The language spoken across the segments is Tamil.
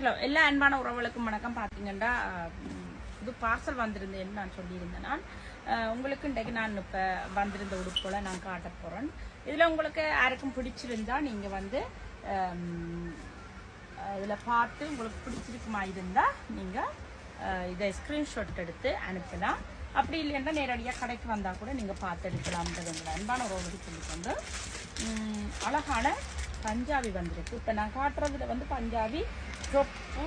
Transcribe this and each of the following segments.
ஹலோ, எல்லா அன்பான உறவுகளுக்கும் வணக்கம். பார்த்தீங்கன்னா இது பார்சல் வந்திருந்தேன்னு நான் சொல்லியிருந்தேன். நான் உங்களுக்கு இன்றைக்கு நான் இப்போ வந்திருந்த உடுப்போல நான் காட்ட போகிறேன். இதில் உங்களுக்கு யாருக்கும் பிடிச்சிருந்தா நீங்கள் வந்து இதில் பார்த்து உங்களுக்கு பிடிச்சிருக்குமா இருந்தால் நீங்கள் இதை ஸ்க்ரீன்ஷாட் எடுத்து அனுப்பலாம். அப்படி இல்லைன்னா நேரடியாக கடைக்கு வந்தால் கூட நீங்கள் பார்த்து எடுக்கலாம்ன்றது உங்களை அன்பான உறவுகளுக்கு சொல்லிக்கொண்டு அழகான பஞ்சாபி வந்திருக்கு. இப்போ நான் காட்டுறதுல வந்து பஞ்சாபி தொப்பு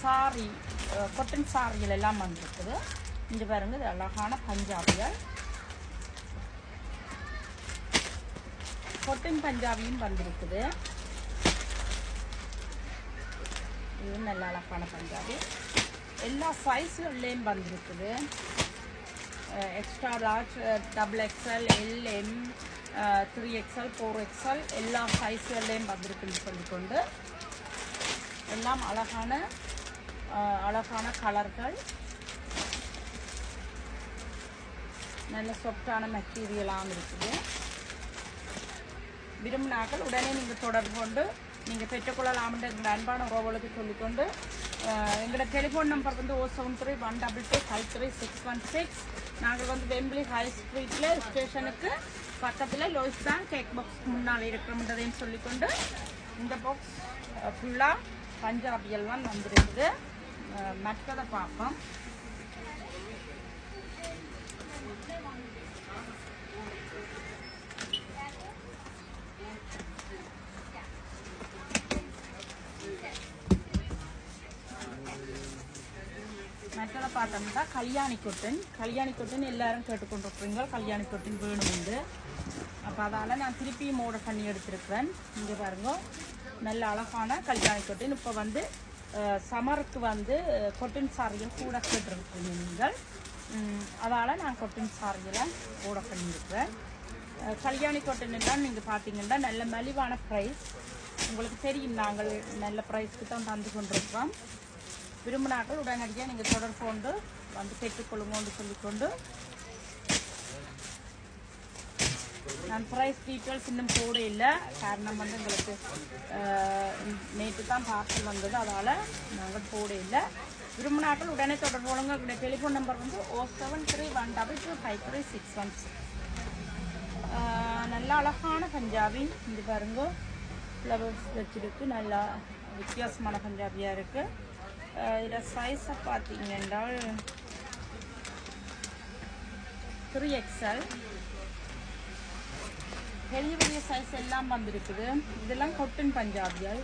சாரி கொட்டன் சாரிகள் எல்லாம் வந்திருக்குது. இங்கே பாருங்க, இது அழகான பஞ்சாபிகள் கொட்டன் பஞ்சாபியும் வந்திருக்குது. இது நல்ல அழகான பஞ்சாபி எல்லா சைஸ்கள்லேயும் வந்திருக்குது. Extra large, XXL, LM, 3XL, 4XL எல்லா சைஸ்கள்லேயும் வந்திருக்குன்னு சொல்லிக்கொண்டு எல்லாம் அழகான கலர்கள், நல்ல சாஃப்டான மெட்டீரியலாகவும் இருக்குது. விரும்பினாக்கள் உடனே நீங்கள் தொடர்பு கொண்டு நீங்கள் பெற்றுக்கொள்ளலாம்ன்ற எங்கள் அன்பான உறவுகளுக்கு சொல்லிக்கொண்டு எங்களோட டெலிஃபோன் நம்பர் வந்து 073-122-53616. நாங்கள் வந்து வெம்பிளி ஹை ஸ்ட்ரீட்டில் ஸ்டேஷனுக்கு பக்கத்தில் லோயிஸ் பேங்க் கேக் பாக்ஸ் முன்னால் இருக்கிறோம்ன்றதையும் சொல்லிக்கொண்டு இந்த பாக்ஸ் ஃபுல்லாக பஞ்சாபிகள் தான் வந்துருக்குது. மற்றதை பார்ப்போம். மற்றதை பார்த்தோம்னா கல்யாணி கொட்டன் எல்லாரும் கேட்டுக்கொண்டிருக்கிறீங்க. கல்யாணி கொட்டன் வேணுமுண்டு. அப்போ அதால் நான் திருப்பியும் ஆர்டர் பண்ணி எடுத்திருக்கிறேன். இங்கே பாருங்க, நல்ல அழகான கல்யாணி கொட்டன். இப்போ வந்து சமருக்கு வந்து கொட்டன் சாரிகள் கூட கேட்டிருக்கிறீங்க நீங்கள். அதால் நான் கொட்டன் சாரிகளை ஆர்டர் பண்ணியிருக்கிறேன். கல்யாணி கொட்டன் எல்லாம் நீங்கள் பார்த்தீங்கன்னா நல்ல மலிவான ப்ரைஸ். உங்களுக்கு தெரியும், நாங்கள் நல்ல ப்ரைஸ்க்கு தான் தந்து கொண்டிருக்கிறோம். விரும்பினாக்கள் உடனடியாக நீங்கள் தொடர்பு கொண்டு வந்து பெற்றுக்கொள்ளுங்கன்னு சொல்லிக்கொண்டு நான் ப்ரைஸ் டீட்டெயில்ஸ் இன்னும் போட இல்லை. காரணம் வந்து எங்களுக்கு நேற்று தான் பார்சல் வந்தது, அதால் நாங்கள் போட இல்லை. விரும்பினாக்கள் உடனே தொடர்பு கொள்ளுங்க. எங்களுடைய டெலிஃபோன் நம்பர் வந்து 073-122-53616. நல்ல அழகான பஞ்சாபி. இது பாருங்க, ஃப்ளவர்ஸ் வச்சுருக்கு. நல்லா வித்தியாசமான பஞ்சாபியாக இருக்குது. இதில் சைஸை பார்த்தீங்கன்னா 3XL பெரிய பெரிய சைஸ் எல்லாம் வந்திருக்குது. இதெல்லாம் கொட்டன் பஞ்சாபிகள்.